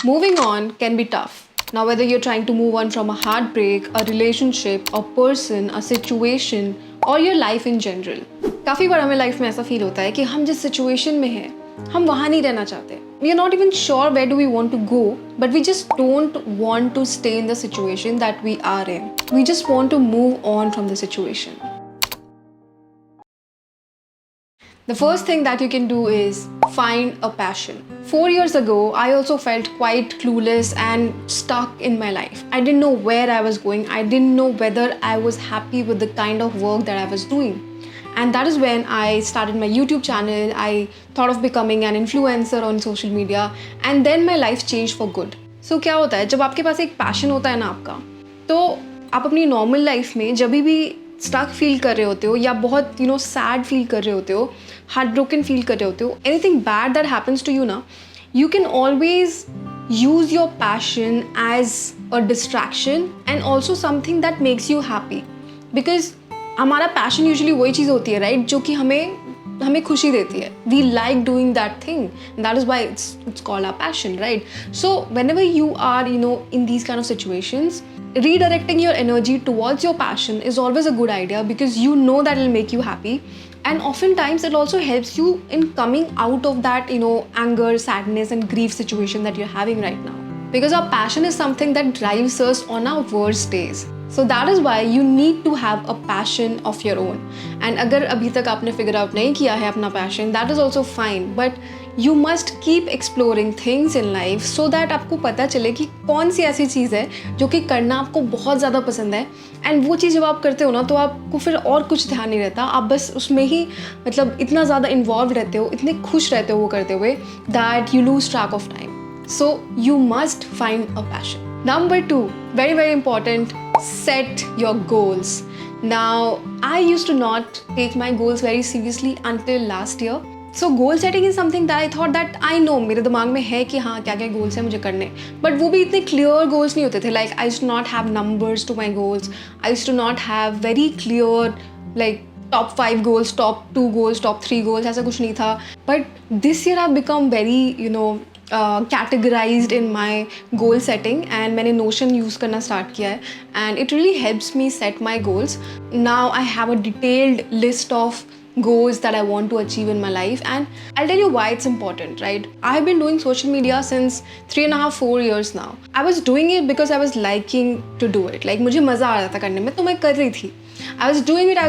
Moving on can be tough. Now, whether you're trying to move on from a heartbreak, a relationship, a person, a situation, or your life in general, काफ़ी बार हमें life में ऐसा feel होता है कि हम जिस situation में हैं हम वहाँ नहीं रहना चाहते. We are not even sure where do we want to go, but we just don't want to stay in the situation that we are in. We just want to move on from the situation. The first thing that you can do is find a passion. 4 years ago, I also felt quite clueless and stuck in my life. I didn't know where I was going. I didn't know whether I was happy with the kind of work that I was doing. And that is when I started my YouTube channel. I thought of becoming an influencer on social media. And then my life changed for good. So क्या होता है जब आपके पास एक passion होता है ना आपका, तो आप अपनी normal life में जब भी स्टक फील कर रहे होते हो या बहुत सैड फील कर रहे होते हो, हार्ट ब्रोकन फील कर रहे होते हो, anything bad that happens to you ना, you can always use your passion as a distraction and also something that makes you happy. Because हमारा पैशन यूजुअली वही चीज़ होती है राइट, जो कि हमें खुशी देती है. We like doing that thing, that is why it's called our passion right. So whenever you are in these kind of situations, redirecting your energy towards your passion is always a good idea because you know that it'll make you happy, and oftentimes it also helps you in coming out of that anger, sadness and grief situation that you're having right now, because our passion is something that drives us on our worst days. So that is why you need to have a passion of your own. And अगर अभी तक आपने figure out नहीं किया है अपना passion, that is also fine, but you must keep exploring things in life so that आपको पता चले कि कौन सी ऐसी चीज़ है जो कि करना आपको बहुत ज़्यादा पसंद है. एंड वो चीज़ जब आप करते हो ना, तो आपको फिर और कुछ ध्यान नहीं रहता, आप बस उसमें ही मतलब इतना ज़्यादा इन्वॉल्व रहते हो, इतने खुश रहते हो वो करते हुए, that you lose track of time. So you must find a passion. Number 2, very very important, set your goals. Now, I used to not take my goals very seriously until last year. So goal setting is something that I thought that I know, मेरे दिमाग में है कि हाँ क्या क्या goals हैं मुझे करने, but वो भी इतने clear goals नहीं होते थे. Like I used to not have numbers to my goals. I used to not have very clear like top 5 goals, top 2 goals, top 3 goals, ऐसा कुछ नहीं था. But this year I've become very categorized in my goal setting, and मैंने Notion use करना start किया है, and it really helps me set my goals. Now I have a detailed list of goals that I want to achieve in my life, and I'll tell you why it's important, right? I have been doing social media since 3.5-4 years now. I was doing it because I was liking to do it. Like मुझे मज़ा आ रहा था करने में, तो मैं कर रही थी. I was doing it.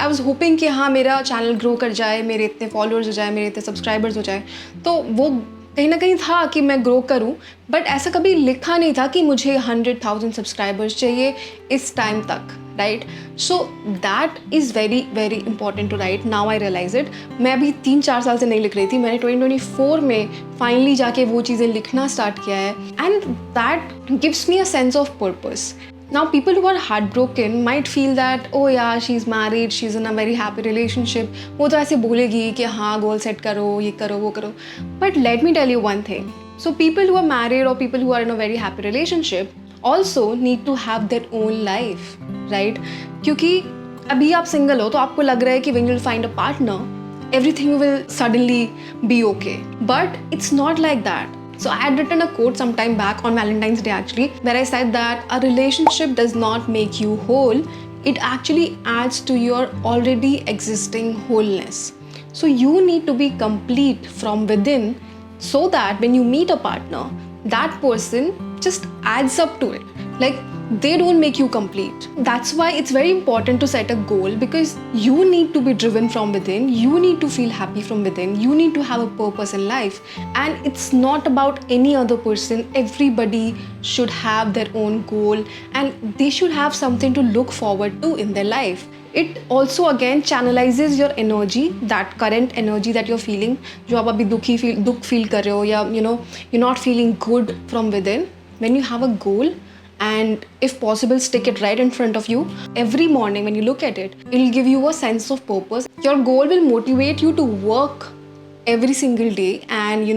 I was hoping कि हाँ मेरा चैनल ग्रो कर जाए, मेरे इतने फॉलोअर्स हो जाए, मेरे इतने सब्सक्राइबर्स हो जाए. तो वो कहीं ना कहीं था कि मैं ग्रो करूं, बट ऐसा कभी लिखा नहीं था कि मुझे 100,000 सब्सक्राइबर्स चाहिए इस टाइम तक, right? So that is very very important to right. Now I realise it. मैं अभी 3-4 साल से नहीं लिख रही थी, मैंने 2024 में फाइनली जाके वो चीज़ें लिखना स्टार्ट किया है, and that gives me a sense of purpose. Now, people who are heartbroken might feel that, oh yeah, she's married, she's in a very happy relationship. वो तो ऐसे बोलेगी कि हाँ गोल सेट करो, ये करो, वो करो. But let me tell you one thing. So people who are married or people who are in a very happy relationship also need to have their own life, right? क्योंकि अभी आप single हो तो आपको लग रहा है कि when you'll find a partner, everything will suddenly be okay. But it's not like that. So I had written a quote some time back on Valentine's Day actually, where I said that a relationship does not make you whole, it actually adds to your already existing wholeness. So you need to be complete from within, so that when you meet a partner, that person just adds up to it. Like they don't make you complete. That's why it's very important to set a goal, because you need to be driven from within, you need to feel happy from within, you need to have a purpose in life, and it's not about any other person. Everybody should have their own goal, and they should have something to look forward to in their life. It also again channelizes your energy, that current energy that you're feeling, जो आप अभी दुख feel कर रहे हो, या you're not feeling good from within. When you have a goal, and if possible stick it right in front of you, every morning when you look at it, it'll give you a sense of purpose. Your goal will motivate you to work every single day and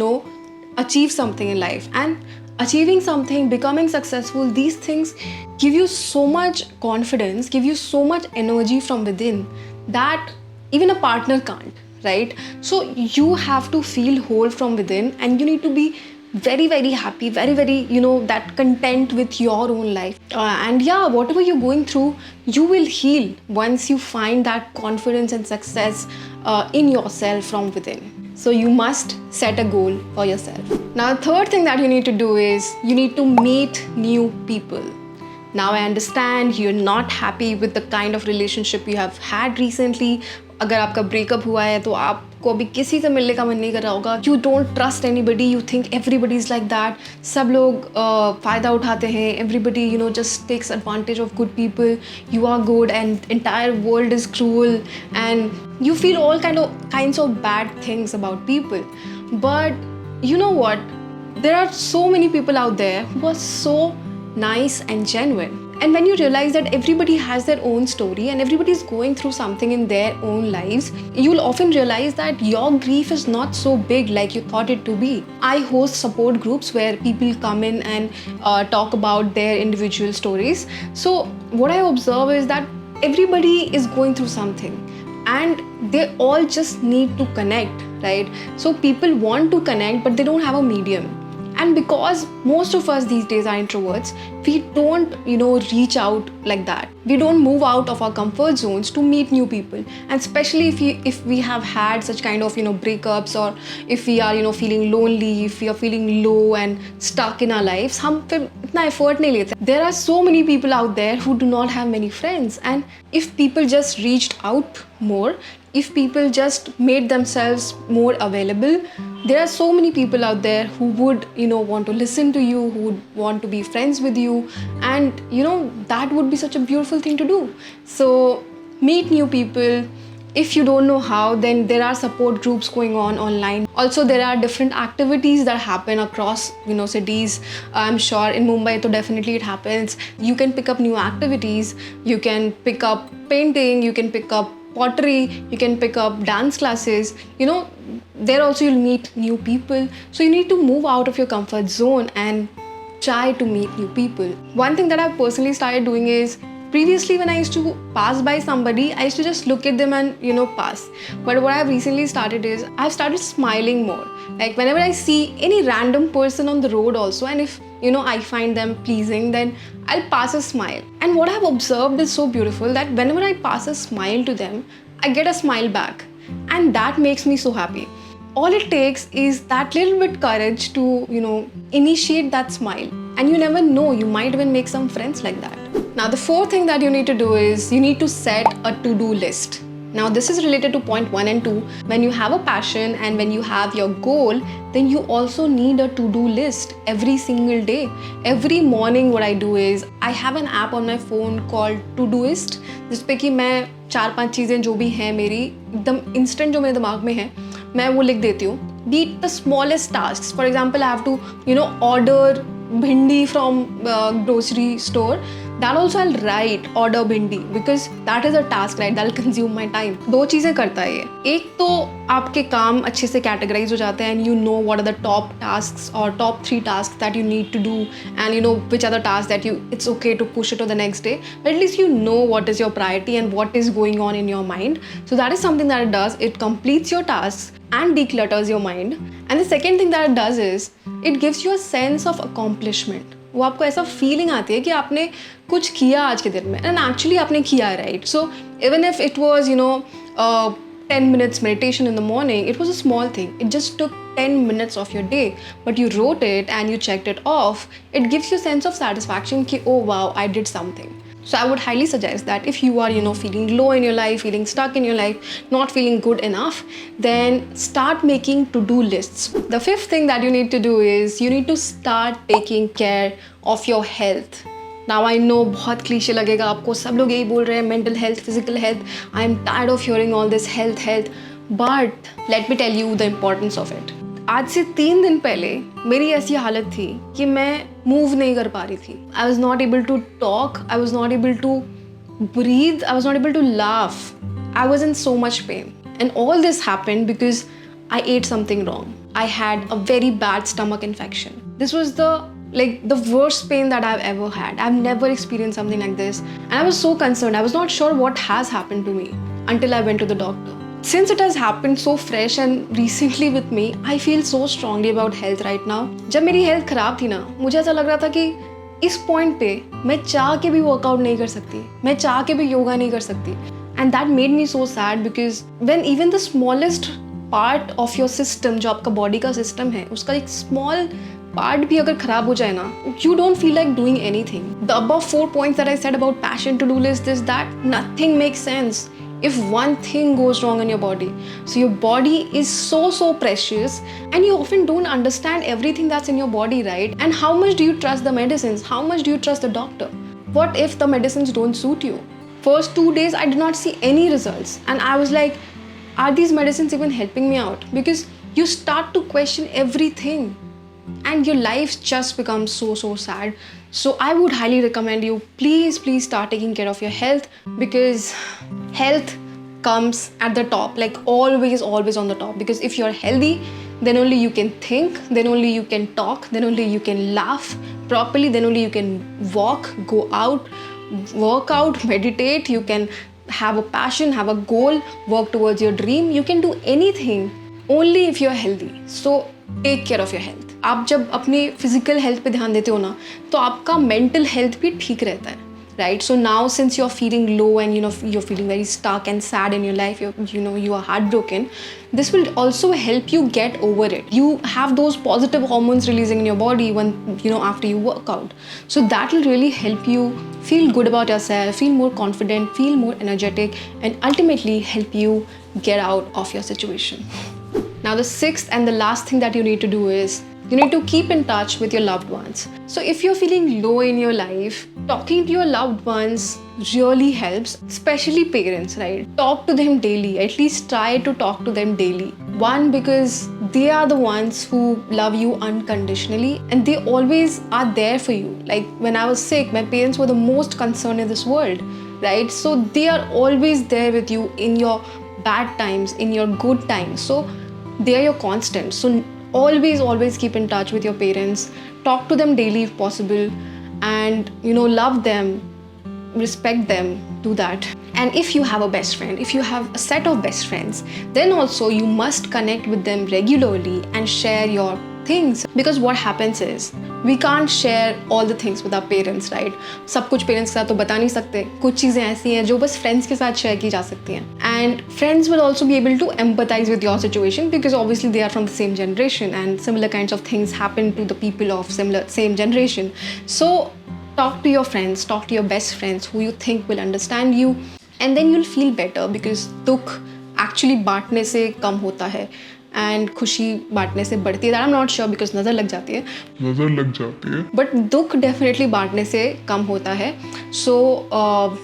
achieve something in life. And achieving something, becoming successful, these things give you so much confidence, give you so much energy from within that even a partner can't, right? So you have to feel whole from within, and you need to be very, very happy, very, very, that content with your own life. And yeah, whatever you're going through, you will heal once you find that confidence and success in yourself from within. So you must set a goal for yourself. Now, the third thing that you need to do is you need to meet new people. Now I understand you're not happy with the kind of relationship you have had recently. अगर आपका breakup हुआ है तो आपको अभी किसी से मिलने का मन नहीं कर रहा होगा. You don't trust anybody. You think everybody is like that. सब लोग फ़ायदा उठाते हैं. Everybody, just takes advantage of good people. You are good and entire world is cruel. And you feel all kinds of bad things about people. But you know what? There are so many people out there who are so nice and genuine. And when you realize that everybody has their own story and everybody is going through something in their own lives, you'll often realize that your grief is not so big like you thought it to be. I host support groups where people come in and talk about their individual stories. So what I observe is that everybody is going through something and they all just need to connect, right? So people want to connect, but they don't have a medium. And because most of us these days are introverts, we don't, reach out like that. We don't move out of our comfort zones to meet new people. And especially if we have had such kind of, breakups, or if we are, feeling lonely, if we are feeling low and stuck in our lives, हम फिर इतना effort नहीं लेते. There are so many people out there who do not have many friends. And if people just reached out more, if people just made themselves more available, there are so many people out there who would, want to listen to you, who would want to be friends with you. And, that would be such a beautiful thing to do. So meet new people. If you don't know how, then there are support groups going on online. Also, there are different activities that happen across, cities. I'm sure in Mumbai, so definitely it happens. You can pick up new activities. You can pick up painting. You can pick up pottery. You can pick up dance classes. There also you'll meet new people. So you need to move out of your comfort zone and try to meet new people. One thing that I've personally started doing is, previously when I used to pass by somebody, I used to just look at them and, pass. But what I've recently started is, I've started smiling more. Like whenever I see any random person on the road also, and if, I find them pleasing, then I'll pass a smile. And what I've observed is so beautiful that whenever I pass a smile to them, I get a smile back. And that makes me so happy. All it takes is that little bit courage to, initiate that smile. And you never know, you might even make some friends like that. Now, the fourth thing that you need to do is you need to set a to-do list. Now, this is related to point 1 and 2. When you have a passion and when you have your goal, then you also need a to-do list every single day. Every morning, what I do is I have an app on my phone called Todoist, जिसपे कि मैं 4-5 चीज़ें जो भी हैं मेरी एकदम instant जो मेरे दिमाग में है, मैं वो लिख देती हूँ. Be it the smallest tasks. For example, I have to, order bhindi from grocery store. That also I'll write, order bhindi, because that is a task, right? That'll consume my time. 2 चीज़ें करता है ये. एक तो आपके काम अच्छे से categorize हो जाते हैं and you know what are the top tasks or top 3 tasks that you need to do, and which are the tasks that it's okay to push it to the next day. But at least you know what is your priority and what is going on in your mind. So that is something that it does. It completes your tasks and declutters your mind. And the second thing that it does is it gives you a sense of accomplishment. वो आपको ऐसा feeling आती है कि आपने कुछ किया आज के दिन में, एंड एक्चुअली आपने किया, right? So even if it was 10 minutes meditation in the morning, it was a small thing. It just took 10 minutes of your day, but you wrote it and you checked it off. It gives you a sense of satisfaction ki, oh wow, I did something. So I would highly suggest that if you are, feeling low in your life, feeling stuck in your life, not feeling good enough, then start making to-do lists. The fifth thing that you need to do is you need to start taking care of your health. Now I know बहुत cliché लगेगा आपको, सब लोग यही बोल रहे हैं, mental health, physical health. I am tired of hearing all this health. But let me tell you the importance of it. आज से 3 दिन पहले मेरी ऐसी हालत थी कि मैं मूव नहीं कर पा रही थी. I was not able to talk, I was not able to breathe, I was not able to laugh. I was in so much pain. And all this happened because I ate something wrong. I had a very bad stomach infection. This was the worst pain that I've ever had. I've never experienced something like this. And I was so concerned. I was not sure what has happened to me until I went to the doctor. Since it has happened so fresh and recently with me, I feel so strongly about health right now. जब मेरी health खराब थी ना, मुझे ऐसा लग रहा था कि इस पॉइंट पे मैं चाह के भी वर्कआउट नहीं कर सकती, मैं चाह के भी योगा नहीं कर सकती. And that made me so sad because when even the smallest part of your system, जो आपका body का system है, उसका एक small part भी अगर खराब हो जाए ना, you don't feel like doing anything. The above 4 points that I said about passion, to-do list, this, that, nothing makes sense if one thing goes wrong in your body. So your body is so precious, and you often don't understand everything that's in your body, right? And how much do you trust the medicines? How much do you trust the doctor? What if the medicines don't suit you? First 2 days I did not see any results, and I was like, are these medicines even helping me out? Because you start to question everything and your life just becomes so sad. So I would highly recommend you, please start taking care of your health, because health comes at the top, like always on the top. Because if you're healthy, then only you can think, then only you can talk, then only you can laugh properly, then only you can walk, go out, work out, meditate, you can have a passion, have a goal, work towards your dream. You can do anything only if you're healthy. So take care of your health. आप जब अपनी physical health पे ध्यान देते हो ना, तो आपका मेंटल हेल्थ भी ठीक रहता है, right? So now since you're feeling low and you're feeling very stuck and sad in your life, you are heartbroken, this will also help you get over it. You have those positive hormones releasing in your body when after you work out. So that will really help you feel good about yourself, feel more confident, feel more energetic, and ultimately help you get out of your situation. Now the sixth and the last thing that you need to do is you need to keep in touch with your loved ones. So if you're feeling low in your life, talking to your loved ones really helps, especially parents, right? Talk to them daily. At least try to talk to them daily. One, because they are the ones who love you unconditionally and they always are there for you. Like when I was sick, my parents were the most concerned in this world, right? So they are always there with you in your bad times, in your good times. So they are your constant. So always keep in touch with your parents. Talk to them daily if possible, and love them, respect them, do that. And if you have a best friend, if you have a set of best friends, then also you must connect with them regularly and share your things. Because what happens is we can't share all the things with our parents, right? सब कुछ parents के साथ तो बता नहीं सकते. कुछ चीज़ें ऐसी हैं जो बस friends के साथ share की जा सकती हैं. And friends will also be able to empathize with your situation because obviously they are from the same generation and similar kinds of things happen to the people of same generation. So talk to your friends, talk to your best friends who you think will understand you, and then you'll feel better because दुख actually बांटने से कम होता है and खुशी बांटने से बढ़ती है. That I'm not sure because नज़र लग जाती है. But दुख definitely बांटने से कम होता है. So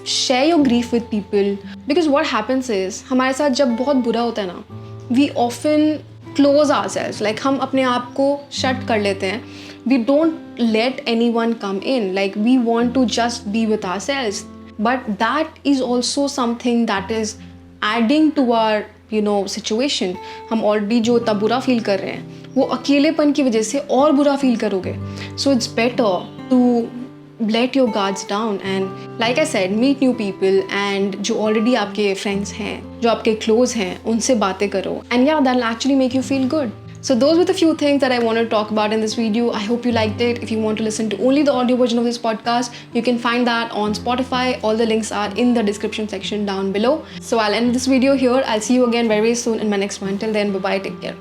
share your grief with people, because what happens is हमारे साथ जब बहुत बुरा होता है ना, we often close ourselves, like हम अपने आप को shut कर लेते हैं. We don't let anyone come in, like we want to just be with ourselves. But that is also something that is adding to our situation. हम already जो इतना बुरा feel कर रहे हैं, वो अकेलेपन की वजह से और बुरा feel करोगे. So it's better to let your guards down and like I said, meet new people, and जो already आपके friends हैं, जो आपके close हैं, उनसे बातें करो. And yeah, that'll actually make you feel good. So those were the few things that I want to talk about in this video. I hope you liked it. If you want to listen to only the audio version of this podcast, you can find that on Spotify. All the links are in the description section down below. So I'll end this video here. I'll see you again very soon in my next one. Till then, bye-bye. Take care.